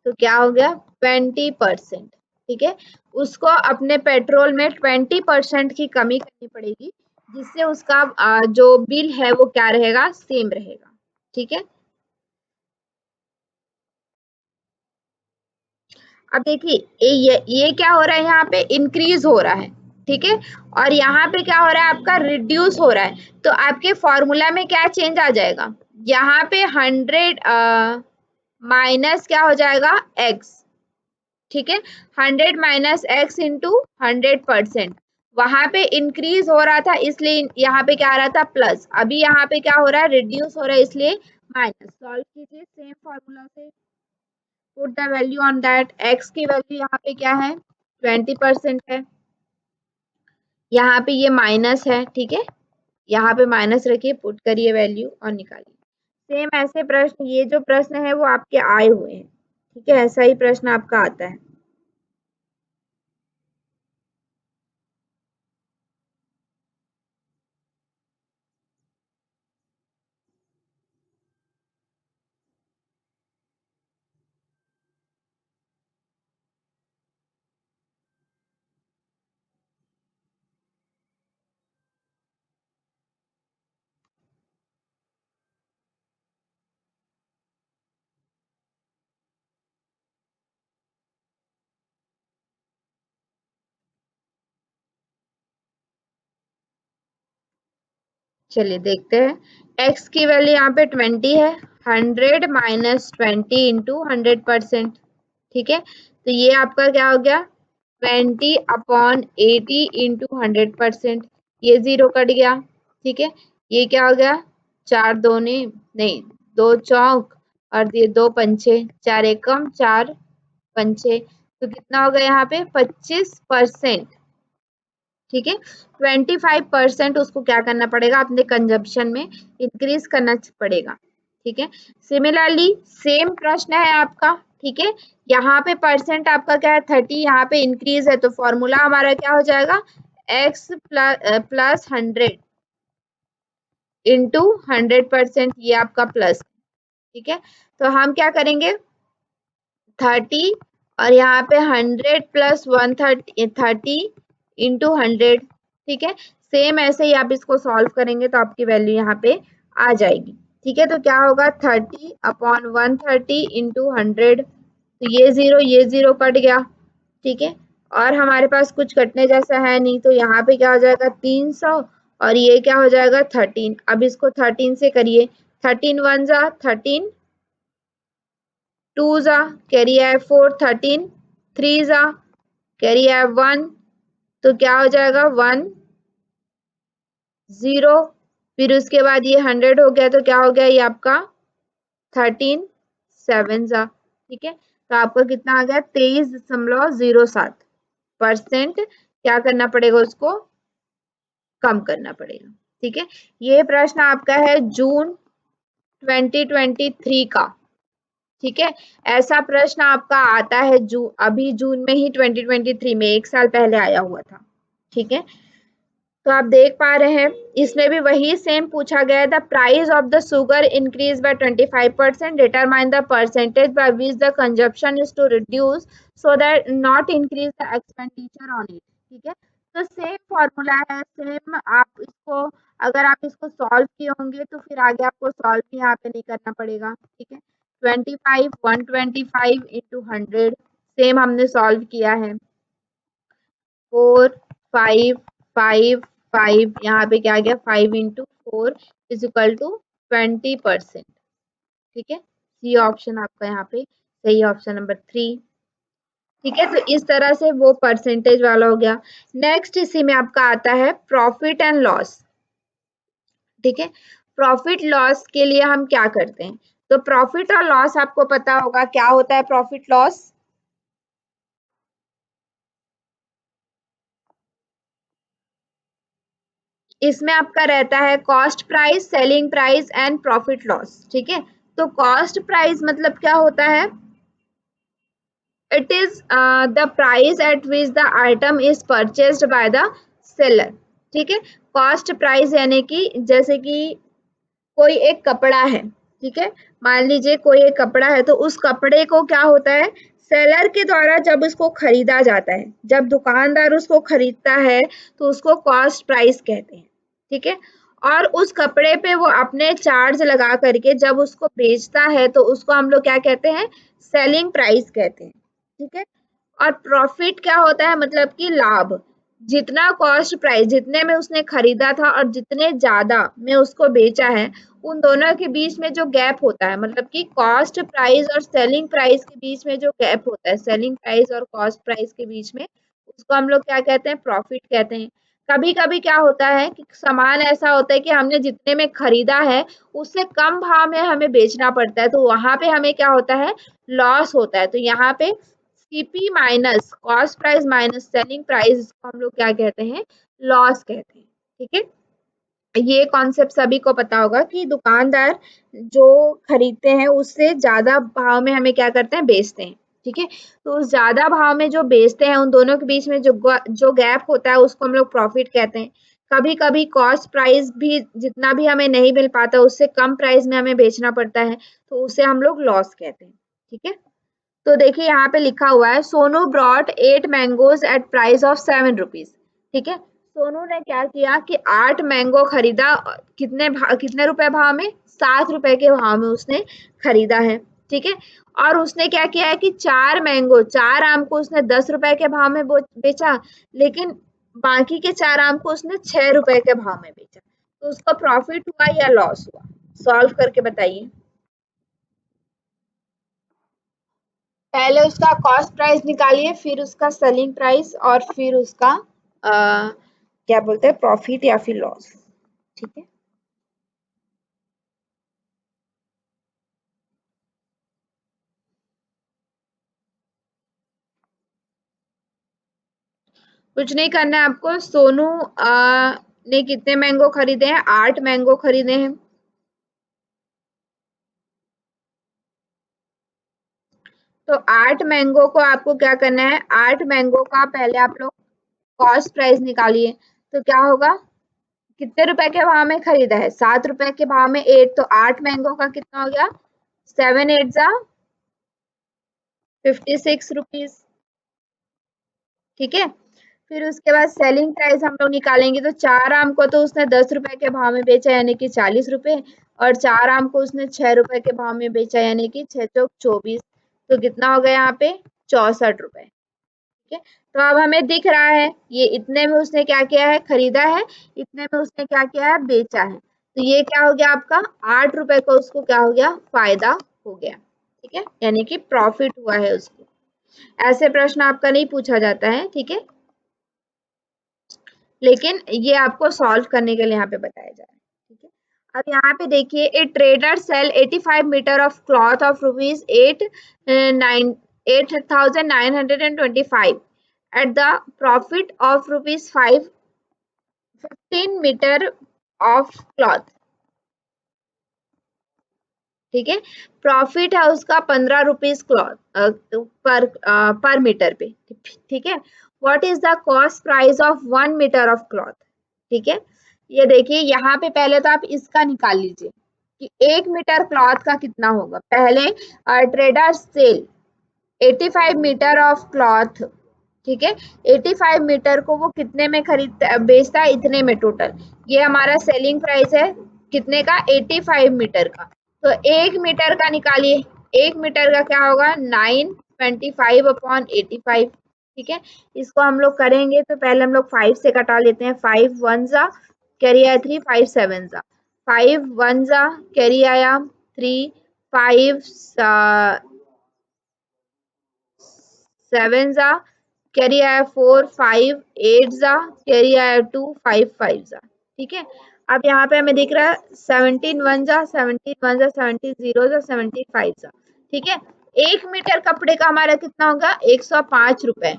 तो क्या हो गया 20%। ठीक है, उसको अपने पेट्रोल में 20% की कमी करनी पड़ेगी, जिससे उसका जो बिल है वो क्या रहेगा, सेम रहेगा। ठीक है, अब देखिए ये क्या हो रहा है, यहाँ पे इंक्रीज हो रहा है। ठीक है, और यहाँ पे क्या हो रहा है, आपका रिड्यूस हो रहा है। तो आपके फॉर्मूला में क्या चेंज आ जाएगा, यहाँ पे 100 माइनस क्या हो जाएगा x। ठीक है, 100 माइनस x इंटू 100%। वहां पे इंक्रीज हो रहा था इसलिए यहाँ पे क्या आ रहा था प्लस, अभी यहाँ पे क्या हो रहा है, रिड्यूस हो रहा है इसलिए माइनस। सॉल्व कीजिए सेम फॉर्मूला से, put the value on that. x की वैल्यू यहाँ पे क्या है, 20% है। यहाँ पे ये माइनस है। ठीक है, यहाँ पे माइनस रखिए, पुट करिए वैल्यू और निकालिए। सेम ऐसे प्रश्न, ये जो प्रश्न है वो आपके आए हुए हैं। ठीक है, ऐसा ही प्रश्न आपका आता है। चलिए देखते हैं, x की वैल्यू यहाँ पे 20 है, 100 माइनस 20 इंटू 100%। ठीक है, तो ये आपका क्या हो गया, 20 अपॉन 80 इंटू 100%। ये जीरो कट गया। ठीक है, ये क्या हो गया, चार दोने नहीं, दो चौक और ये दो पंचे, चार एकम चार पंचे, तो कितना हो गया यहाँ पे 25%। ठीक है, 25% उसको क्या करना पड़ेगा, अपने कंजप्शन में इंक्रीज करना पड़ेगा। ठीक है, सिमिलरली सेम प्रश्न है आपका। ठीक है, यहाँ पे परसेंट आपका क्या है 30, यहाँ पे इंक्रीज है, तो फॉर्मूला हमारा क्या हो जाएगा, x प्लस 100 इंटू 100%, ये आपका प्लस। ठीक है, तो हम क्या करेंगे, 30 और यहाँ पे 100 प्लस 130 इंटू 100। ठीक है, सेम ऐसे ही आप इसको सॉल्व करेंगे तो आपकी वैल्यू यहाँ पे आ जाएगी। ठीक है, तो क्या होगा 30 अपॉन 130 इंटू 100, तो ये जीरो कट गया। ठीक है, और हमारे पास कुछ कटने जैसा है नहीं, तो यहाँ पे क्या हो जाएगा 300, और ये क्या हो जाएगा 13। अब इसको 13 से करिए, 13 वन जा 13, टू जा कैरी है 4, 13 3 जा कैरी है 1, तो क्या हो जाएगा 1 0, फिर उसके बाद ये 100 हो गया, तो क्या हो गया ये आपका 13 7 जा, ठीक है। तो आपका कितना आ गया 23.07%। क्या करना पड़ेगा उसको कम करना पड़ेगा, ठीक है। ये प्रश्न आपका है जून 2023 का, ठीक है। ऐसा प्रश्न आपका आता है अभी जून में ही 2023 में, 1 साल पहले आया हुआ था, ठीक है। तो आप देख पा रहे हैं इसमें भी वही सेम पूछा गया है। The price of the sugar increase by 25%, determine the percentage by which the consumption is to reduce so that not increase the expenditure on it, ठीक है। तो सेम फॉर्मूला है, सेम आप इसको अगर आप इसको सॉल्व किए होंगे तो फिर आगे आपको सॉल्व भी यहाँ पे नहीं करना पड़ेगा, ठीक है। 25 125 इंटू 100 सेम हमने सॉल्व किया है। 4 5 5 5 यहाँ पे क्या आ गया 5 इंटू 4 इज इक्वल टू 20%, ठीक है। सी ऑप्शन आपका यहाँ पे सही, ऑप्शन नंबर 3, ठीक है। तो इस तरह से वो परसेंटेज वाला हो गया। नेक्स्ट इसी में आपका आता है प्रॉफिट एंड लॉस, ठीक है। प्रॉफिट लॉस के लिए हम क्या करते हैं, तो प्रॉफिट और लॉस आपको पता होगा क्या होता है प्रॉफिट लॉस। इसमें आपका रहता है cost price, selling price and profit loss, ठीक है। तो कॉस्ट प्राइस मतलब क्या होता है, it is the price at which the item is purchased by the seller, ठीक है। कॉस्ट प्राइस यानी कि जैसे कि कोई एक कपड़ा है, ठीक है। मान लीजिए कोई एक कपड़ा है, तो उस कपड़े को क्या होता है सेलर के द्वारा जब उसको खरीदा जाता है, जब दुकानदार उसको खरीदता है तो उसको कॉस्ट प्राइस कहते हैं, ठीक है। और उस कपड़े पे वो अपने चार्ज लगा करके जब उसको बेचता है तो उसको हम लोग क्या कहते हैं सेलिंग प्राइस कहते हैं, ठीक है। और प्रॉफिट क्या होता है मतलब कि लाभ, जितना कॉस्ट प्राइस जितने में उसने खरीदा था और जितने ज्यादा में उसको बेचा है उन दोनों के बीच में जो गैप होता है, मतलब कि कॉस्ट प्राइस और सेलिंग प्राइस के बीच में जो गैप होता है, सेलिंग प्राइस और कॉस्ट प्राइस के बीच में, उसको हम लोग क्या कहते हैं प्रॉफिट कहते हैं। कभी कभी क्या होता है कि सामान ऐसा होता है कि हमने जितने में खरीदा है उससे कम भाव में हमें बेचना पड़ता है, तो वहां पे हमें क्या होता है लॉस होता है। तो यहाँ पे CP minus cost price minus selling price, इसको हम लोग क्या कहते हैं लॉस कहते हैं, ठीक है। ये कॉन्सेप्ट सभी को पता होगा कि दुकानदार जो खरीदते हैं उससे ज्यादा भाव में हमें क्या करते हैं बेचते हैं, ठीक है। तो उस ज्यादा भाव में जो बेचते हैं उन दोनों के बीच में जो गैप होता है उसको हम लोग प्रॉफिट कहते हैं। कभी कभी कॉस्ट प्राइस भी जितना भी हमें नहीं मिल पाता उससे कम प्राइस में हमें बेचना पड़ता है, तो उसे हम लोग लॉस कहते हैं, ठीक है। तो देखिए यहाँ पे लिखा हुआ है Sonu brought 8 mangoes at price of 7 rupees, ठीक है। सोनू ने क्या किया कि 8 मैंगो खरीदा, कितने रुपए भाव में 7 रुपए के भाव में उसने खरीदा है, ठीक है। और उसने क्या किया है कि 4 आम को उसने 10 रुपए के भाव में बेचा, लेकिन बाकी के 4 आम को उसने 6 रुपए के भाव में बेचा, तो उसका प्रॉफिट हुआ या लॉस हुआ, सॉल्व करके बताइए। पहले उसका कॉस्ट प्राइस निकालिए, फिर उसका सेलिंग प्राइस और फिर उसका क्या बोलते हैं प्रॉफिट या फिर लॉस, ठीक है। कुछ नहीं करना है आपको। सोनू ने कितने मैंगो खरीदे हैं 8 मैंगो खरीदे हैं, तो 8 मैंगो को आपको क्या करना है 8 मैंगो का पहले आप लोग कॉस्ट प्राइस निकालिए, तो क्या होगा कितने रुपए के भाव में खरीदा है 7 रुपए के भाव में 8, तो 8 मैंगो का कितना हो गया 7 8 जा 56 रुपीज, ठीक है। फिर उसके बाद सेलिंग प्राइस हम लोग निकालेंगे, तो 4 आम को तो उसने 10 रुपए के भाव में बेचा यानी कि 40 रुपए, और 4 आम को उसने 6 रुपए के भाव में बेचा यानी कि 6 चौक 24, तो कितना हो गया यहाँ पे 64 रुपए, ठीक है। तो अब हमें दिख रहा है ये इतने में उसने क्या किया है खरीदा है, इतने में उसने क्या किया है बेचा है, तो ये क्या हो गया आपका 8 रुपए को उसको क्या हो गया फायदा हो गया, ठीक है, यानी कि प्रॉफिट हुआ है उसको। ऐसे प्रश्न आपका नहीं पूछा जाता है, ठीक है, लेकिन ये आपको सॉल्व करने के लिए यहाँ पे बताया जा रहा है, ठीक है। अब यहाँ पे देखिए, a trader sell 85 metre of cloth of rupees 8,925 at the profit of rupees 5 15 metre of cloth, ठीक है। प्रॉफिट है उसका 15 रुपीज क्लॉथ पर मीटर पे, ठीक है। What is the cost price of 1 metre of cloth, ठीक है। ये देखिए, यहाँ पे पहले तो आप इसका निकाल लीजिए कि 1 मीटर क्लॉथ का कितना होगा। पहले trader sell 85 metre of cloth, ठीक है, 85 मीटर को वो कितने में खरीदता बेचता है, इतने में टोटल। ये हमारा सेलिंग प्राइस है कितने का, 85 मीटर का। तो 1 मीटर का निकालिए, 1 मीटर का क्या होगा, 925/85, ठीक है। इसको हम लोग करेंगे तो पहले हम लोग 5 से कटा लेते हैं। 5 1 जा कैरी आया 3, 5 7 जा, 5 1 जा कैरी आया 3, 5 7 जा कैरी आया 4, 5 8 जा कैरी आया 2, 5 5 जा, ठीक है। अब यहाँ पे हमें दिख रहा है 17 1 जा 17 1 जा 17 0 जा 17 5 जा, ठीक है। 1 मीटर कपड़े का हमारा कितना होगा, 105 रुपए।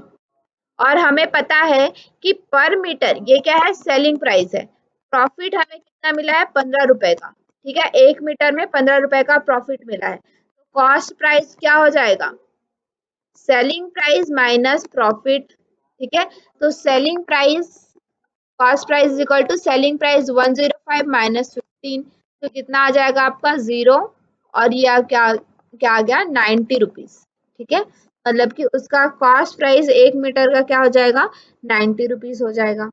और हमें पता है कि पर मीटर ये क्या है, सेलिंग प्राइस है। प्रॉफिट हमें कितना मिला है, 15 रुपए का, ठीक है। 1 मीटर में 15 रुपए का प्रॉफिट मिला है। तो कॉस्ट प्राइस क्या हो जाएगा, सेलिंग प्राइस माइनस प्रॉफिट, ठीक है। तो selling price, cost price is equal to selling price 105 minus 15, तो कितना आ जाएगा आपका 0। और ये क्या क्या आ गया, 90 रुपीज, ठीक है। मतलब कि उसका कॉस्ट प्राइस 1 मीटर का क्या हो जाएगा, 90 रुपीज हो जाएगा।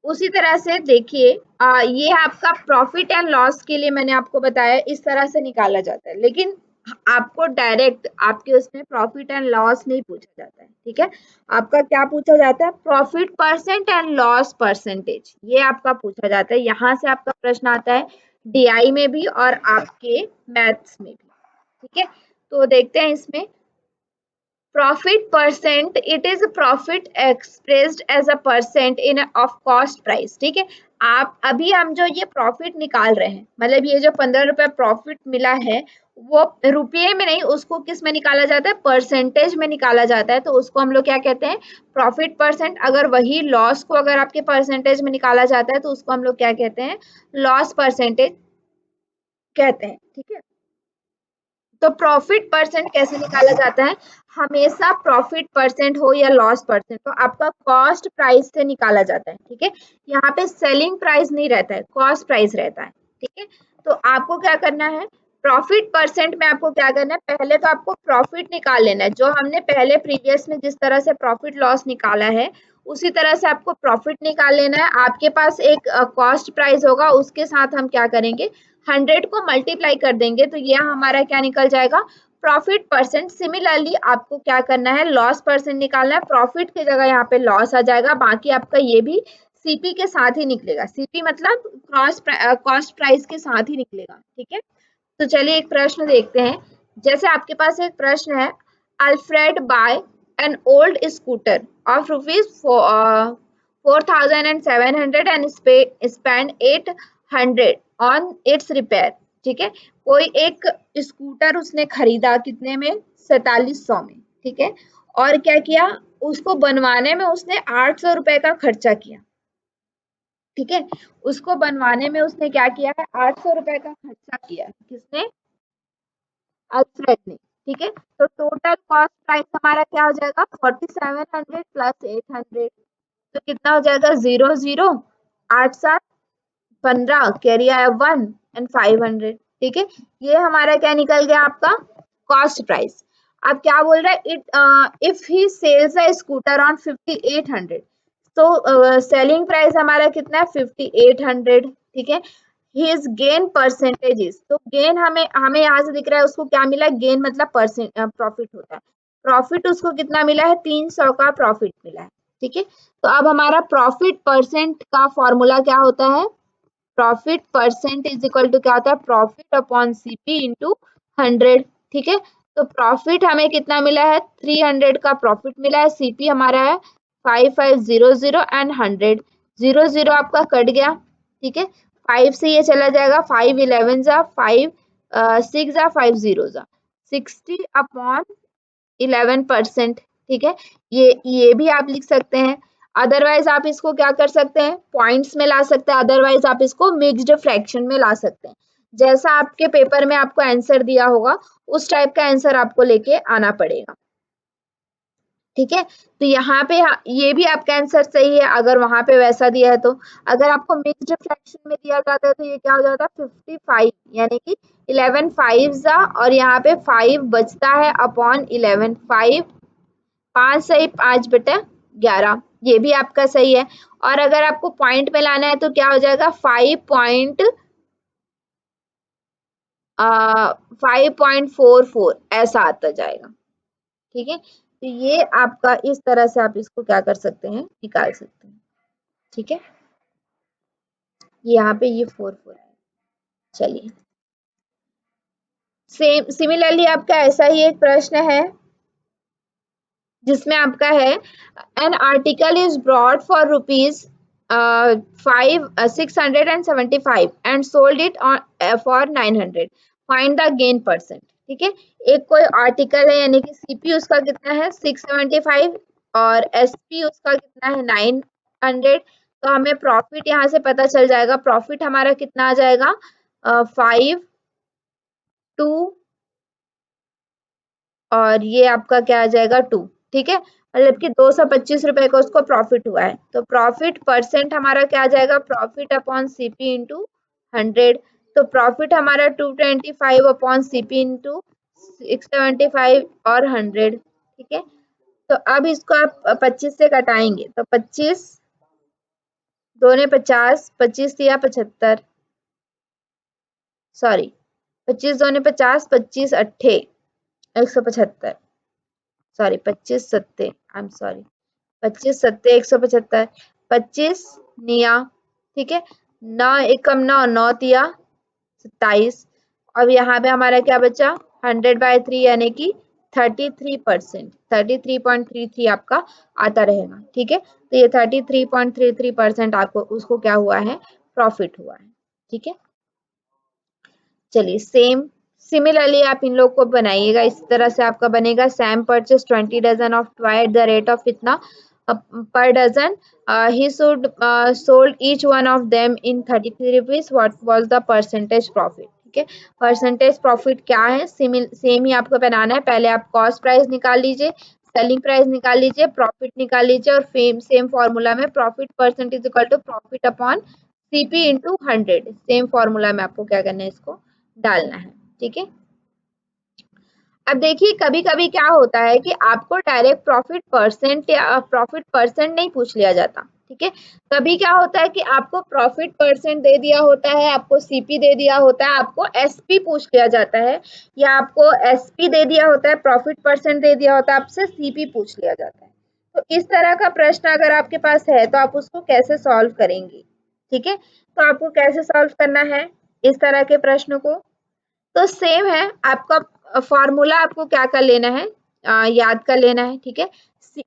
उसी तरह से देखिए, ये आपका प्रॉफिट एंड लॉस के लिए मैंने आपको बताया इस तरह से निकाला जाता है, लेकिन आपको डायरेक्ट आपके उसमें प्रॉफिट एंड लॉस नहीं पूछा जाता है, ठीक है। आपका क्या पूछा जाता है, profit percent and loss percentage, ये आपका पूछा जाता है। यहाँ से आपका प्रश्न आता है डीआई में भी और आपके मैथ्स में भी, ठीक है। तो देखते हैं इसमें, profit percent, it is a profit expressed as a percent in of cost price, ठीक है। आप अभी हम जो ये प्रॉफिट निकाल रहे हैं, मतलब ये जो 15 रुपए प्रॉफिट मिला है, वो रुपये में नहीं, उसको किस में निकाला जाता है, परसेंटेज में निकाला जाता है। तो उसको हम लोग क्या कहते हैं, प्रॉफिट परसेंट। अगर वही लॉस को अगर आपके परसेंटेज में निकाला जाता है तो उसको हम लोग क्या कहते हैं, लॉस परसेंटेज कहते हैं, ठीक है। तो प्रॉफिट परसेंट कैसे निकाला जाता है, हमेशा प्रॉफिट परसेंट हो या लॉस परसेंट, तो आपका कॉस्ट प्राइस से निकाला जाता है, ठीक है। यहाँ पे सेलिंग प्राइस नहीं रहता है, कॉस्ट प्राइस रहता है, ठीक है। तो आपको क्या करना है, प्रॉफिट परसेंट में आपको क्या करना है, पहले तो आपको प्रॉफिट निकाल लेना है। जो हमने पहले प्रीवियस में जिस तरह से प्रॉफिट लॉस निकाला है, उसी तरह से आपको प्रॉफिट निकाल लेना है। आपके पास एक कॉस्ट प्राइस होगा, उसके साथ हम क्या करेंगे, 100 को मल्टीप्लाई कर देंगे, तो ये हमारा क्या निकल जाएगा, प्रॉफिट परसेंट। सिमिलरली आपको क्या करना है, लॉस परसेंट निकालना है। प्रॉफिट की जगह यहाँ पे लॉस आ जाएगा, बाकी आपका ये भी सीपी के साथ ही निकलेगा। सीपी मतलब कॉस्ट प्राइस के साथ ही निकलेगा, ठीक है। तो चलिए एक प्रश्न देखते हैं। जैसे आपके पास एक प्रश्न है, Alfred buy an old scooter of rupees 4,700 and spend 800 on its repair, ठीक है। कोई एक स्कूटर उसने खरीदा कितने में, 4700 में, ठीक है। और क्या किया, उसको बनवाने में उसने 800 रुपए का खर्चा किया, ठीक है। उसको बनवाने में उसने क्या किया है, 800 रुपए का खर्चा किया, किसने, अल्फ्रेड ने, ठीक है। तो टोटल कॉस्ट प्राइस हमारा क्या हो जाएगा, 4700 प्लस 800, तो कितना हो जाएगा, 0 0 8 7 15 कैरी आया 1 एंड 500, ठीक है। ये हमारा क्या निकल गया, आपका कॉस्ट प्राइस। अब क्या बोल रहा है, it if he sells a scooter on 5800, तो सेलिंग प्राइस हमारा कितना है, 5800, ठीक है। हिज गेन परसेंटेजेस, तो गेन हमें हमें यहाँ से दिख रहा है, उसको क्या मिला, गेन मतलब परसेंट प्रॉफिट होता है। प्रॉफिट उसको कितना मिला है, 300 का प्रॉफिट मिला है, ठीक है। तो अब हमारा प्रॉफिट परसेंट का फॉर्मूला क्या होता है, profit percent is equal to क्या होता है, प्रॉफिट अपॉन सीपी इंटू 100, ठीक है। तो प्रॉफिट हमें कितना मिला है, 300 का प्रॉफिट मिला है। सीपी हमारा है 5500 एंड 100, 00 आपका कट गया, ठीक है। 5 से ये चला जाएगा, 5 11 जा 5 6 जा 5 0 जा 60 अपॉन 11%, ठीक है। ये भी आप लिख सकते हैं। अदरवाइज आप इसको क्या कर सकते हैं, पॉइंट्स में ला सकते हैं, अदरवाइज आप इसको मिक्स्ड फ्रैक्शन में ला सकते हैं। जैसा आपके पेपर में आपको आंसर दिया होगा उस टाइप का आंसर आपको लेके आना पड़ेगा, ठीक है। तो यहाँ पे ये भी आपका आंसर सही है अगर वहां पे वैसा दिया है तो। अगर आपको मिक्स्ड फ्रैक्शन में दिया जाता है तो ये क्या हो जाता है 55, यानी कि 11 5 जा और यहाँ पे 5 बचता है अपॉन 11, 5 5 सही 5/11, ये भी आपका सही है। और अगर आपको पॉइंट में लाना है तो क्या हो जाएगा 5.44 ऐसा आता जाएगा, ठीक है। तो ये आपका इस तरह से आप इसको क्या कर सकते हैं, निकाल सकते हैं, ठीक है। यहाँ पे ये 4 है। चलिए, सेम सिमिलरली आपका ऐसा ही एक प्रश्न है जिसमें आपका है an article is bought for rupees 675 and sold it for 900, find the gain percent, ठीक है। एक कोई आर्टिकल है यानी कि सीपी उसका कितना है 675 और एसपी उसका कितना है 900, तो हमें प्रॉफिट यहाँ से पता चल जाएगा। प्रॉफिट हमारा कितना आ जाएगा 5 2 और ये आपका क्या आ जाएगा 2, ठीक है। मतलब कि 225 रुपए का उसको प्रॉफिट हुआ है। तो प्रॉफिट परसेंट हमारा क्या आ जाएगा, प्रॉफिट अपॉन सीपी इंटू 100। तो प्रॉफिट हमारा 225 अपॉन सीपी इंटू 675 और 100, ठीक है। तो अब इसको आप 25 से कटाएंगे तो 25 2 ने 50, 25 दिया 75, सॉरी 25 2 ने 50, 25 अट्ठे 175, सॉरी 25 सत्ते, आई एम सॉरी 25 सत्ते 175, 25 निया, ठीक है। 9 एकम 9 9 तिया 27। अब यहाँ पे हमारा क्या बचा 100/3 यानी कि 33%, 33.33 आपका आता रहेगा, ठीक है। तो ये 33.33% आपको उसको क्या हुआ है, प्रॉफिट हुआ है, ठीक है। चलिए सिमिलरली आप इन लोग को बनाइएगा, इस तरह से आपका बनेगा। Sam purchase 20 dozen of toy at the rate of कितना पर dozen, he should sold each one of them in 33 rupees, what was the percentage profit, ठीक है। परसेंटेज प्रॉफिट क्या है, सेम ही आपको बनाना है। पहले आप कॉस्ट प्राइस निकाल लीजिए, सेलिंग प्राइस निकाल लीजिए, प्रॉफिट निकाल लीजिए और सेम फॉर्मूला में profit percent is equal to profit upon CP into 100, same formula में आपको क्या करना है, इसको डालना है, ठीक है। अब देखिए कभी कभी क्या होता है कि आपको डायरेक्ट प्रॉफिट परसेंट या प्रॉफिट परसेंट नहीं पूछ लिया जाता, ठीक है। कभी क्या होता है कि आपको प्रॉफिट परसेंट दे दिया होता है, आपको सीपी दे दिया होता है, आपको एसपी पूछ लिया जाता है, या आपको एसपी दे दिया होता है, प्रॉफिट परसेंट दे दिया होता है, आपसे सीपी पूछ लिया जाता है। तो इस तरह का प्रश्न अगर आपके पास है तो आप उसको कैसे सॉल्व करेंगे, ठीक है। तो आपको कैसे सॉल्व करना है इस तरह के प्रश्न को, तो सेम है आपका फॉर्मूला, आपको क्या कर लेना है, याद कर लेना है, ठीक है।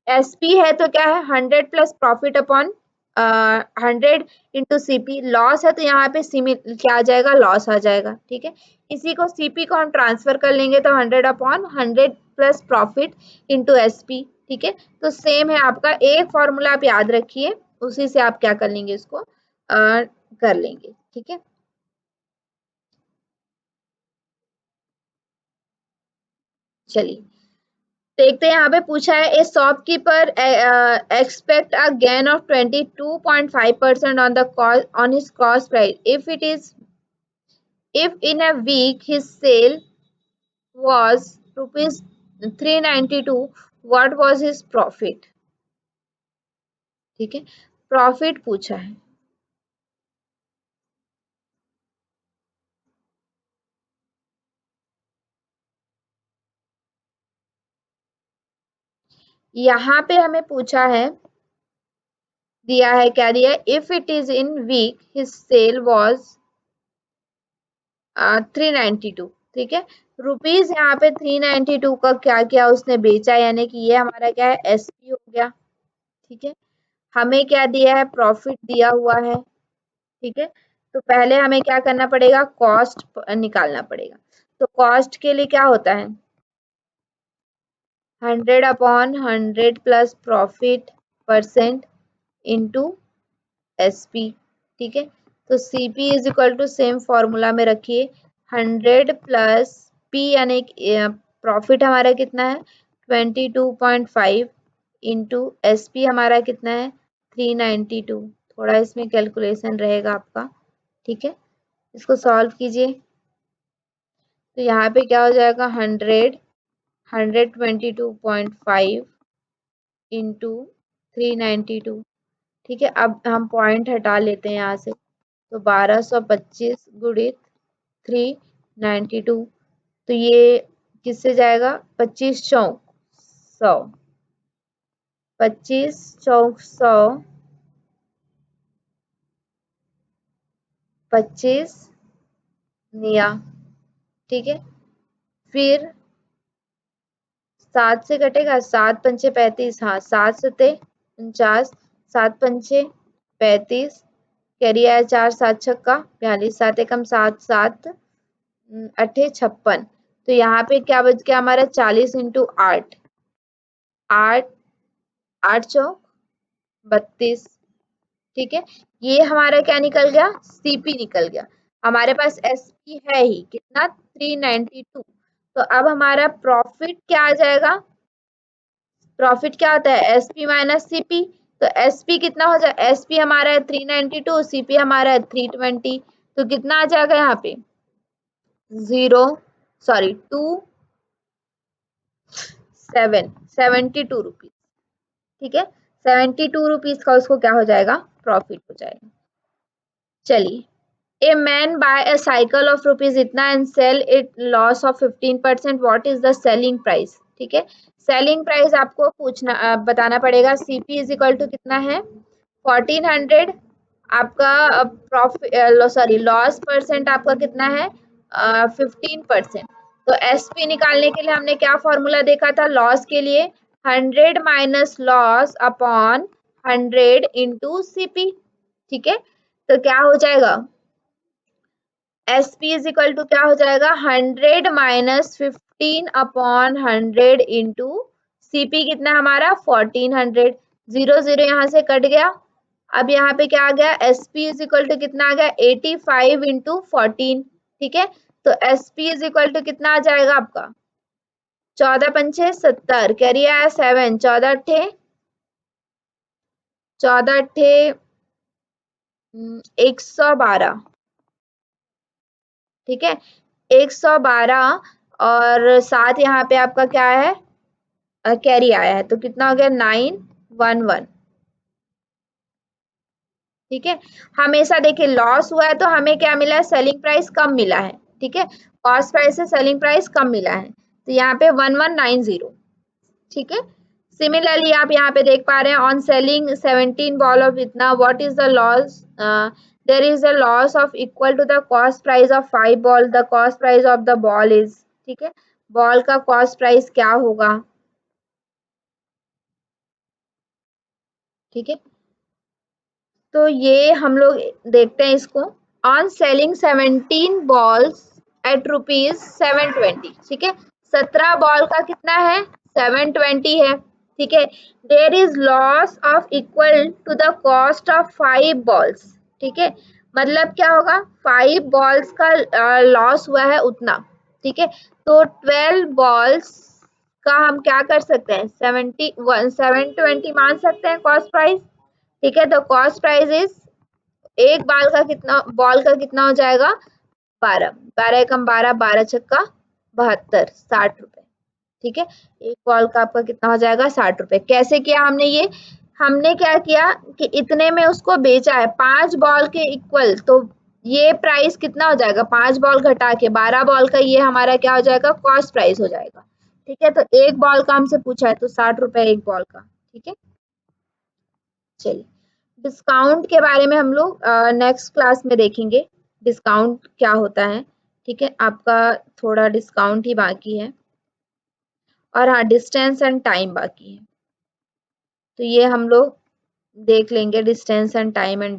एसपी है तो क्या है 100 plus profit upon 100 into CP, loss है तो यहाँ पे क्या आ जाएगा, लॉस आ जाएगा, ठीक है। इसी को सीपी को हम ट्रांसफर कर लेंगे तो 100 upon 100 plus profit into SP, ठीक है। तो सेम है आपका, एक फॉर्मूला आप याद रखिए, उसी से आप क्या कर लेंगे, इसको कर लेंगे, ठीक है। चलिए देखते हैं, यहाँ पे पूछा है ए shopkeeper expect a gain of 22.5% on the cost on his cost price if in a week his sale was rupees 392, what was his profit, ठीक है। प्रॉफिट पूछा है, यहाँ पे हमें पूछा है, दिया है क्या दिया है, if it is in week his sale was 392, ठीक है। रुपीज यहाँ पे 392 का क्या किया उसने बेचा, यानी कि ये हमारा क्या है, एसपी हो गया। ठीक है। हमें क्या दिया है, प्रॉफिट दिया हुआ है। ठीक है। तो पहले हमें क्या करना पड़ेगा, कॉस्ट निकालना पड़ेगा। तो कॉस्ट के लिए क्या होता है, 100/100 plus profit percent into SP. ठीक है। तो CP is equal to same formula में रखिए, 100 प्लस पी यानी प्रॉफिट हमारा कितना है 22.5 इंटू एसपी हमारा कितना है 392। थोड़ा इसमें कैलकुलेशन रहेगा आपका। ठीक है। इसको सॉल्व कीजिए। तो यहाँ पे क्या हो जाएगा, 122.5 इंटू 392। ठीक है। अब हम पॉइंट हटा लेते हैं यहाँ से, तो 1225 गुणित 392। तो ये किससे जाएगा, 25 चौक 100, 25 चौक 100, 25 निया। ठीक है। फिर 7 से कटेगा, 7 पंचे 35, हाँ 7 सते 49, 7 पंचे 35, कैरी आया 4, 7 छक्का 42, 7 एकम 7, 7 अठे 56। तो यहाँ पे क्या बच गया हमारा, 40 इंटू 8, 8 8 चौक 32। ठीक है। ये हमारा क्या निकल गया, सीपी निकल गया। हमारे पास एसपी है ही कितना, 392। तो अब हमारा प्रॉफिट क्या आ जाएगा, प्रॉफिट क्या होता है, एसपी माइनस सीपी। तो एसपी कितना हो जाए, एसपी हमारा है 392, सीपी हमारा है 320। तो कितना आ जाएगा यहाँ पे, 0 सॉरी 72 रुपीज। ठीक है। 72 रुपीज का उसको क्या हो जाएगा, प्रॉफिट हो जाएगा। चलिए, a man buy a cycle of rupees इतना and sell it loss of 15%, what is the selling price. ठीक है। सेलिंग प्राइस आपको पूछना बताना पड़ेगा। सीपी इज इक्वल टू कितना है 1400, आपका प्रॉफिट सॉरी लॉस परसेंट आपका कितना है 15%। तो एसपी निकालने के लिए हमने क्या फॉर्मूला देखा था, लॉस के लिए 100 minus loss upon 100 into CP. ठीक है। तो क्या हो जाएगा, एसपी इज इक्वल टू क्या हो जाएगा, 100 माइनस 15 अपॉन 100 इंटू सीपी कितना हमारा 1400। 0 0 यहाँ से कट गया। अब यहाँ पे क्या आ गया, एसपी इज इक्वल टू कितना आ गया 85 इंटू 14। ठीक है। तो एसपी इज इक्वल टू कितना आ जाएगा आपका 14 पंचे 70, कैरी आया 7, 14 अट्ठे 14 अट्ठे 112। ठीक है। 112 और साथ यहाँ पे आपका क्या है, कैरी आया है, तो कितना हो गया 911। ठीक है। हमेशा देखिए लॉस हुआ है तो हमें क्या मिला है, सेलिंग प्राइस कम मिला है। ठीक है। कॉस्ट प्राइस से सेलिंग प्राइस कम मिला है, तो यहाँ पे 1190। ठीक है। सिमिलरली आप यहाँ पे देख पा रहे हैं, ऑन सेलिंग 17 बॉल ऑफ इतना, what is the loss, there is a loss of equal to the cost price of 5 ball, the cost price of the ball is. ठीक है। बॉल का कॉस्ट प्राइस क्या होगा। ठीक है। तो ये हम लोग देखते हैं इसको, on selling 17 balls at rupees 720। ठीक है। 17 बॉल का कितना है 720 है। ठीक है। There is loss of equal to the cost of 5 balls. ठीक है। मतलब क्या होगा, 5 बॉल्स का लॉस हुआ है उतना। ठीक है। तो 12 बॉल्स का हम क्या कर सकते हैं, 720 मान सकते हैं कॉस्ट प्राइस। ठीक है। तो कॉस्ट प्राइस इज, एक बॉल का कितना हो जाएगा 12, 12 एकम 12, 12 छक्का 72, 60 रुपए। ठीक है। एक बॉल का आपका कितना हो जाएगा 60 रुपए। कैसे किया हमने ये, हमने क्या किया कि इतने में उसको बेचा है 5 बॉल के इक्वल, तो ये प्राइस कितना हो जाएगा, 5 बॉल घटा के 12 बॉल का ये हमारा क्या हो जाएगा, कॉस्ट प्राइस हो जाएगा। ठीक है। तो एक बॉल का हमसे पूछा है तो 60 रुपए एक बॉल का। ठीक है। चलिए, डिस्काउंट के बारे में हम लोग नेक्स्ट क्लास में देखेंगे, डिस्काउंट क्या होता है। ठीक है, आपका थोड़ा डिस्काउंट ही बाकी है। और हाँ, डिस्टेंस एंड टाइम बाकी है, तो ये हम लोग देख लेंगे, डिस्टेंस एंड टाइम एंड